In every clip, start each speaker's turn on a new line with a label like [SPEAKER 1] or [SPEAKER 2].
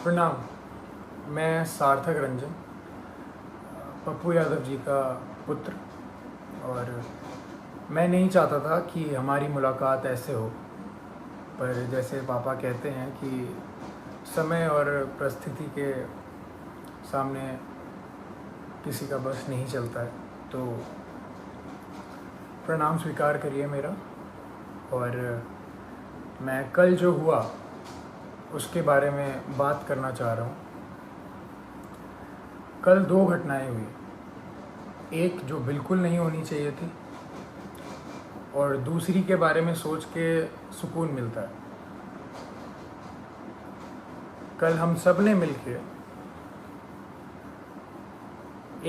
[SPEAKER 1] प्रणाम। मैं सार्थक रंजन, पप्पू यादव जी का पुत्र, और मैं नहीं चाहता था कि हमारी मुलाकात ऐसे हो, पर जैसे पापा कहते हैं कि समय और परिस्थिति के सामने किसी का बस नहीं चलता है, तो प्रणाम स्वीकार करिए मेरा। और मैं कल जो हुआ उसके बारे में बात करना चाह रहा हूँ। कल दो घटनाएं हुई, एक जो बिल्कुल नहीं होनी चाहिए थी और दूसरी के बारे में सोच के सुकून मिलता है। कल हम सब ने मिलके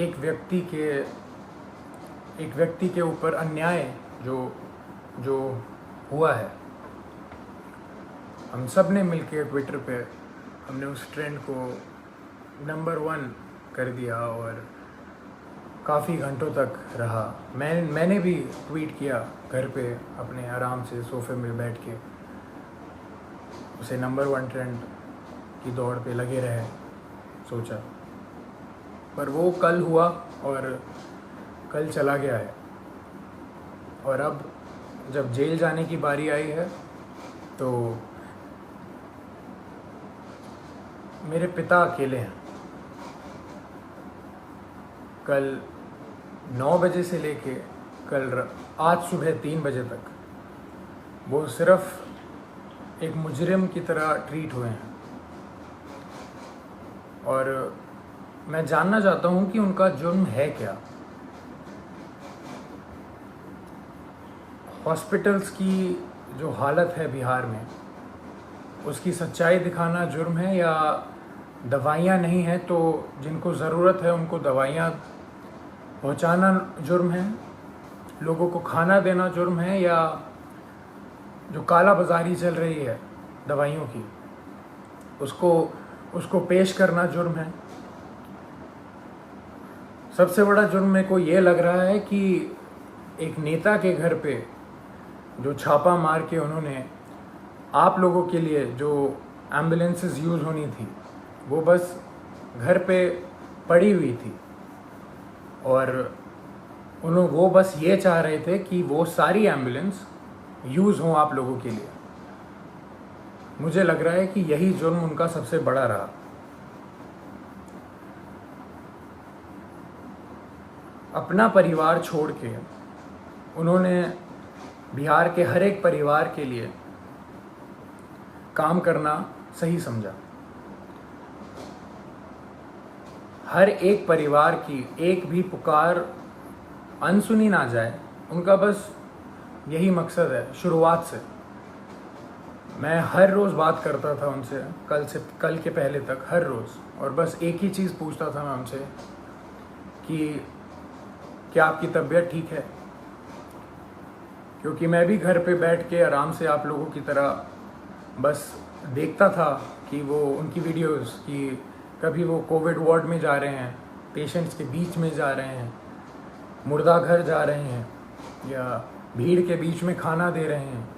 [SPEAKER 1] एक व्यक्ति के ऊपर अन्याय जो हुआ है, हम सब ने मिलके ट्विटर पे हमने उस ट्रेंड को नंबर 1 कर दिया और काफ़ी घंटों तक रहा। मैंने भी ट्वीट किया घर पे अपने आराम से सोफे में बैठ के, उसे नंबर 1 ट्रेंड की दौड़ पे लगे रहे सोचा। पर वो कल हुआ और कल चला गया है, और अब जब जेल जाने की बारी आई है तो मेरे पिता अकेले हैं। कल 9 बजे से लेके आज सुबह 3 बजे तक वो सिर्फ एक मुजरिम की तरह ट्रीट हुए हैं, और मैं जानना चाहता हूँ कि उनका जुर्म है क्या। हॉस्पिटल्स की जो हालत है बिहार में, उसकी सच्चाई दिखाना जुर्म है, या दवाइयाँ नहीं हैं तो जिनको ज़रूरत है उनको दवाइयाँ पहुँचाना जुर्म है, लोगों को खाना देना जुर्म है, या जो काला बाजारी चल रही है दवाइयों की उसको पेश करना जुर्म है। सबसे बड़ा जुर्म मेरे को ये लग रहा है कि एक नेता के घर पे जो छापा मार के उन्होंने आप लोगों के लिए जो एम्बुलेंसेस यूज़ होनी थी वो बस घर पे पड़ी हुई थी, और वो बस ये चाह रहे थे कि वो सारी एम्बुलेंस यूज़ हों आप लोगों के लिए। मुझे लग रहा है कि यही जुर्म उनका सबसे बड़ा रहा। अपना परिवार छोड़ के उन्होंने बिहार के हर एक परिवार के लिए काम करना सही समझा। हर एक परिवार की एक भी पुकार अनसुनी ना जाए, उनका बस यही मकसद है। शुरुआत से मैं हर रोज़ बात करता था उनसे, कल के पहले तक हर रोज़, और बस एक ही चीज़ पूछता था मैं उनसे कि क्या आपकी तबीयत ठीक है, क्योंकि मैं भी घर पे बैठ के आराम से आप लोगों की तरह बस देखता था कि वो उनकी वीडियोस कि कभी वो कोविड वार्ड में जा रहे हैं, पेशेंट्स के बीच में जा रहे हैं, मुर्दा घर जा रहे हैं, या भीड़ के बीच में खाना दे रहे हैं,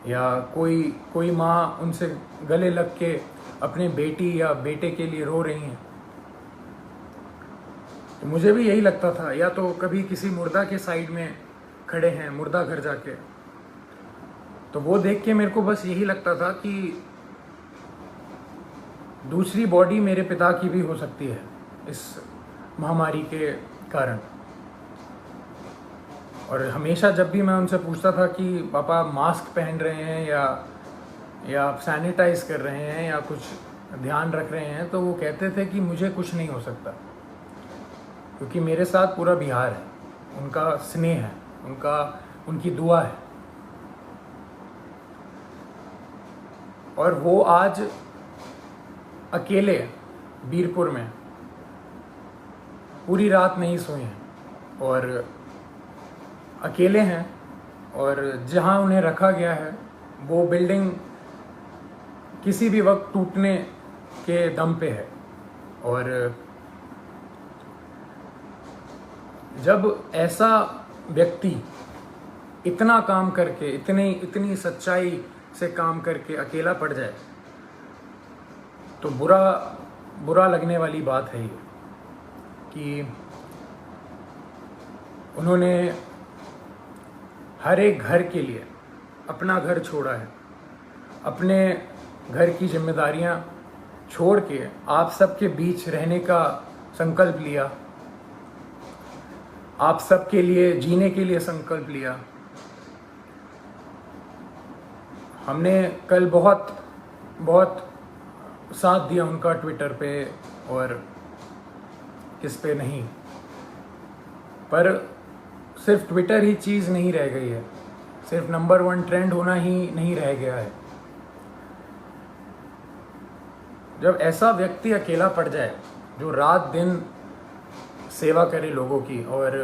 [SPEAKER 1] या कोई माँ उनसे गले लग के अपने बेटी या बेटे के लिए रो रही हैं। तो मुझे भी यही लगता था, या तो कभी किसी मुर्दा के साइड में खड़े हैं मुर्दा घर जाके, तो वो देख के मेरे को बस यही लगता था कि दूसरी बॉडी मेरे पिता की भी हो सकती है इस महामारी के कारण। और हमेशा जब भी मैं उनसे पूछता था कि पापा मास्क पहन रहे हैं या सैनिटाइज कर रहे हैं या कुछ ध्यान रख रहे हैं, तो वो कहते थे कि मुझे कुछ नहीं हो सकता, क्योंकि मेरे साथ पूरा बिहार है, उनका स्नेह है, उनकी दुआ है। और वो आज अकेले बीरपुर में पूरी रात नहीं सोए हैं और अकेले हैं, और जहां उन्हें रखा गया है वो बिल्डिंग किसी भी वक्त टूटने के दम पे है। और जब ऐसा व्यक्ति इतना काम करके, इतनी सच्चाई से काम करके अकेला पड़ जाए, तो बुरा लगने वाली बात है ये कि उन्होंने हर एक घर के लिए अपना घर छोड़ा है, अपने घर की जिम्मेदारियां छोड़ के आप सबके बीच रहने का संकल्प लिया, आप सबके लिए जीने के लिए संकल्प लिया। हमने कल बहुत साथ दिया उनका ट्विटर पे और किस पे नहीं, पर सिर्फ ट्विटर ही चीज़ नहीं रह गई है, सिर्फ नंबर 1 ट्रेंड होना ही नहीं रह गया है। जब ऐसा व्यक्ति अकेला पड़ जाए जो रात दिन सेवा करे लोगों की और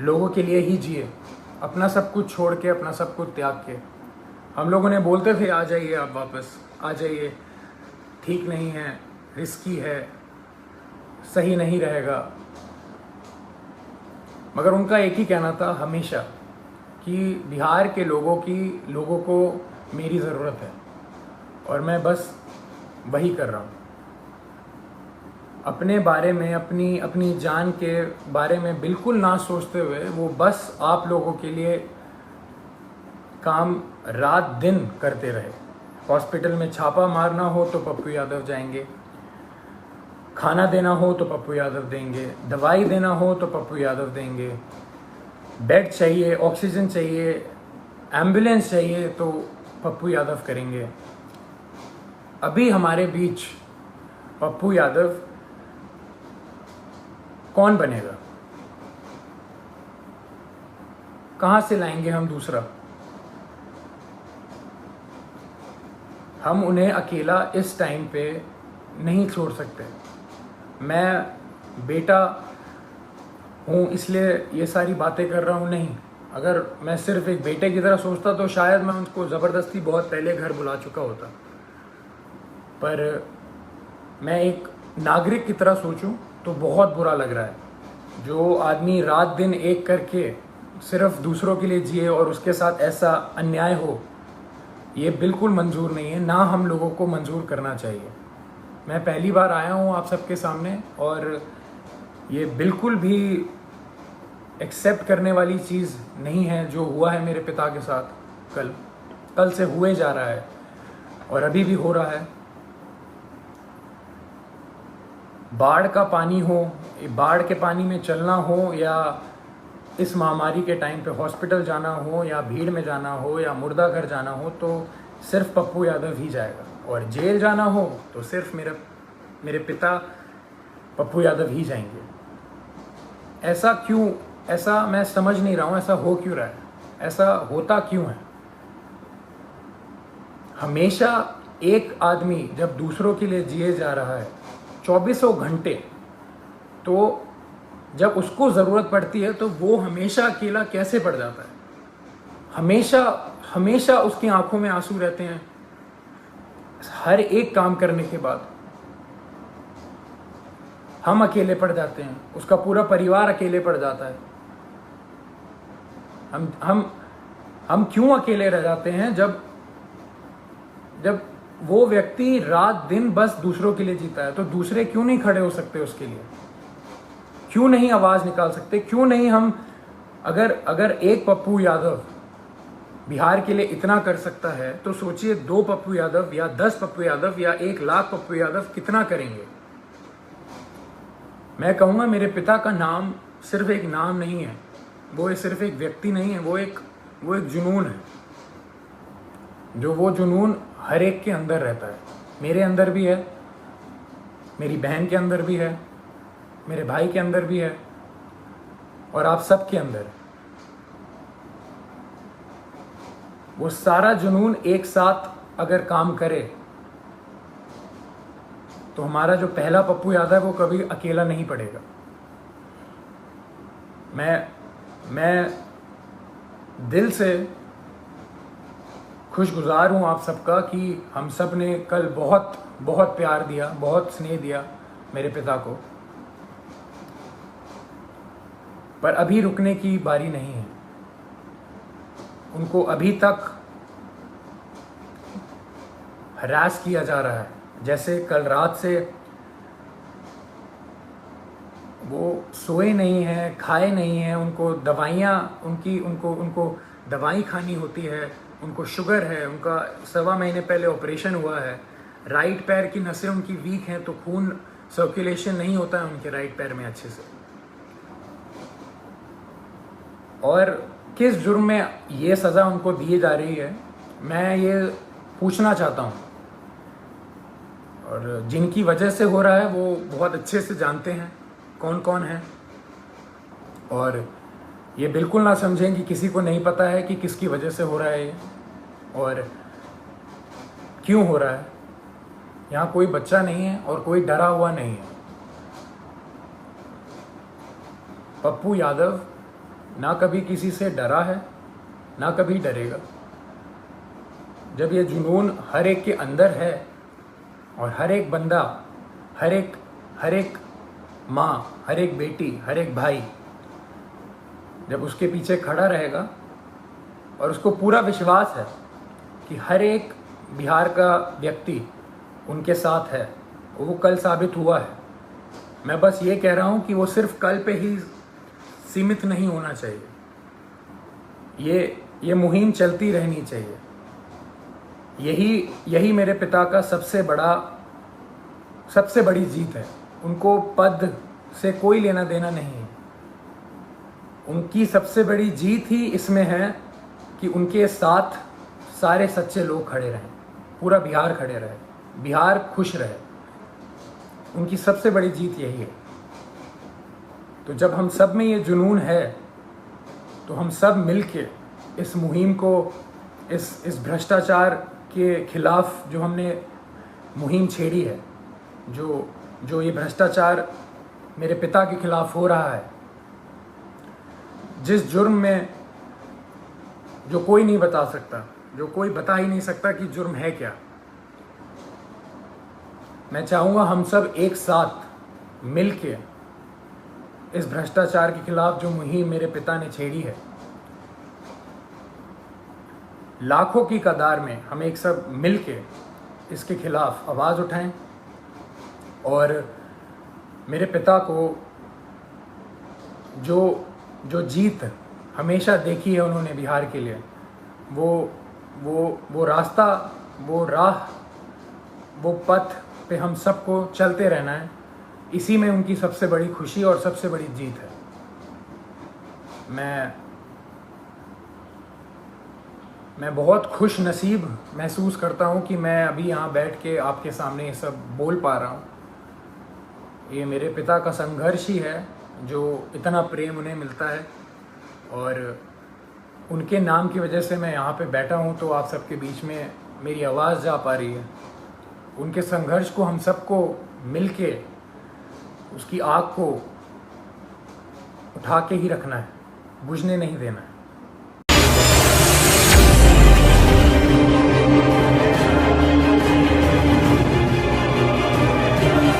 [SPEAKER 1] लोगों के लिए ही जिए, अपना सब कुछ छोड़ के, अपना सब कुछ त्याग के। हम लोगों ने बोलते थे आ जाइए, आप वापस आ जाइए, ठीक नहीं है, रिस्की है, सही नहीं रहेगा, मगर उनका एक ही कहना था हमेशा कि बिहार के लोगों को मेरी ज़रूरत है और मैं बस वही कर रहा हूँ। अपने बारे में, अपनी जान के बारे में बिल्कुल ना सोचते हुए वो बस आप लोगों के लिए काम रात दिन करते रहे। हॉस्पिटल में छापा मारना हो तो पप्पू यादव जाएंगे, खाना देना हो तो पप्पू यादव देंगे, दवाई देना हो तो पप्पू यादव देंगे, बेड चाहिए, ऑक्सीजन चाहिए, एम्बुलेंस चाहिए तो पप्पू यादव करेंगे। अभी हमारे बीच पप्पू यादव कौन बनेगा? कहाँ से लाएंगे हम दूसरा? हम उन्हें अकेला इस टाइम पे नहीं छोड़ सकते। मैं बेटा हूँ इसलिए ये सारी बातें कर रहा हूँ, नहीं। अगर मैं सिर्फ एक बेटे की तरह सोचता तो शायद मैं उनको ज़बरदस्ती बहुत पहले घर बुला चुका होता, पर मैं एक नागरिक की तरह सोचूं तो बहुत बुरा लग रहा है। जो आदमी रात दिन एक करके सिर्फ दूसरों के लिए जिए और उसके साथ ऐसा अन्याय हो, ये बिल्कुल मंजूर नहीं है, ना हम लोगों को मंजूर करना चाहिए। मैं पहली बार आया हूँ आप सबके सामने और ये बिल्कुल भी एक्सेप्ट करने वाली चीज़ नहीं है जो हुआ है मेरे पिता के साथ। कल से हुए जा रहा है और अभी भी हो रहा है। बाढ़ का पानी हो, बाढ़ के पानी में चलना हो, या इस महामारी के टाइम पे हॉस्पिटल जाना हो, या भीड़ में जाना हो, या मुर्दा घर जाना हो, तो सिर्फ पप्पू यादव ही जाएगा। और जेल जाना हो तो सिर्फ मेरे पिता पप्पू यादव ही जाएंगे। ऐसा क्यों? ऐसा मैं समझ नहीं रहा हूँ, ऐसा हो क्यों रहा है? ऐसा होता क्यों है? हमेशा एक आदमी जब दूसरों के लिए जिए जा रहा है 2400 घंटे, तो जब उसको ज़रूरत पड़ती है तो वो हमेशा अकेला कैसे पड़ जाता है? हमेशा उसकी आंखों में आंसू रहते हैं हर एक काम करने के बाद। हम अकेले पड़ जाते हैं, उसका पूरा परिवार अकेले पड़ जाता है। हम क्यों अकेले रह जाते हैं जब वो व्यक्ति रात दिन बस दूसरों के लिए जीता है? तो दूसरे क्यों नहीं खड़े हो सकते उसके लिए? क्यों नहीं आवाज निकाल सकते? क्यों नहीं हम, अगर एक पप्पू यादव बिहार के लिए इतना कर सकता है तो सोचिए 2 पप्पू यादव या 10 पप्पू यादव या 1 लाख पप्पू यादव कितना करेंगे। मैं कहूँगा मेरे पिता का नाम सिर्फ एक नाम नहीं है, वो सिर्फ एक व्यक्ति नहीं है, वो एक जुनून है। जो वो जुनून हर एक के अंदर रहता है। मेरे अंदर भी है, मेरी बहन के अंदर भी है, मेरे भाई के अंदर भी है, और आप सब के अंदर। वो सारा जुनून एक साथ अगर काम करे तो हमारा जो पहला पप्पू यादव है वो कभी अकेला नहीं पड़ेगा। मैं दिल से खुशगुजार हूँ आप सबका कि हम सब ने कल बहुत प्यार दिया, बहुत स्नेह दिया मेरे पिता को, पर अभी रुकने की बारी नहीं है। उनको अभी तक हरास किया जा रहा है। जैसे कल रात से वो सोए नहीं हैं, खाए नहीं हैं, उनको दवाइयाँ उनको दवाई खानी होती है, उनको शुगर है, उनका 1.25 महीने पहले ऑपरेशन हुआ है, राइट पैर की नसें उनकी वीक हैं तो खून सर्कुलेशन नहीं होता है उनके राइट पैर में अच्छे से। और किस जुर्म में ये सज़ा उनको दी जा रही है, मैं ये पूछना चाहता हूँ। और जिनकी वजह से हो रहा है वो बहुत अच्छे से जानते हैं कौन कौन है, और ये बिल्कुल ना समझें कि किसी को नहीं पता है कि किसकी वजह से हो रहा है ये और क्यों हो रहा है। यहाँ कोई बच्चा नहीं है और कोई डरा हुआ नहीं है। पप्पू यादव ना कभी किसी से डरा है, ना कभी डरेगा। जब ये जुनून हर एक के अंदर है और हर एक बंदा, हर एक माँ, हर एक बेटी, हर एक भाई जब उसके पीछे खड़ा रहेगा और उसको पूरा विश्वास है कि हर एक बिहार का व्यक्ति उनके साथ है, वो कल साबित हुआ है। मैं बस ये कह रहा हूँ कि वो सिर्फ कल पे ही सीमित नहीं होना चाहिए, ये मुहिम चलती रहनी चाहिए। यही मेरे पिता का सबसे बड़ी जीत है। उनको पद से कोई लेना देना नहीं है। उनकी सबसे बड़ी जीत ही इसमें है कि उनके साथ सारे सच्चे लोग खड़े रहें, पूरा बिहार खड़े रहे, बिहार खुश रहे। उनकी सबसे बड़ी जीत यही है। तो जब हम सब में ये जुनून है तो हम सब मिलके इस मुहिम को, इस भ्रष्टाचार के खिलाफ जो हमने मुहिम छेड़ी है, जो ये भ्रष्टाचार मेरे पिता के खिलाफ हो रहा है, जिस जुर्म में जो कोई नहीं बता सकता, जो कोई बता ही नहीं सकता कि जुर्म है क्या। मैं चाहूँगा हम सब एक साथ मिलके इस भ्रष्टाचार के खिलाफ जो मुहिम मेरे पिता ने छेड़ी है, लाखों की कतार में हम एक सब मिलके इसके खिलाफ आवाज़ उठाएं और मेरे पिता को जो जीत हमेशा देखी है उन्होंने बिहार के लिए, वो रास्ता, वो राह, वो पथ पे हम सबको चलते रहना है। इसी में उनकी सबसे बड़ी खुशी और सबसे बड़ी जीत है। मैं बहुत खुश नसीब महसूस करता हूँ कि मैं अभी यहाँ बैठ के आपके सामने ये सब बोल पा रहा हूँ। ये मेरे पिता का संघर्ष ही है जो इतना प्रेम उन्हें मिलता है, और उनके नाम की वजह से मैं यहाँ पे बैठा हूँ तो आप सबके बीच में मेरी आवाज़ जा पा रही है। उनके संघर्ष को हम सबको मिलके उसकी आग को उठा के ही रखना है, बुझने नहीं देना है।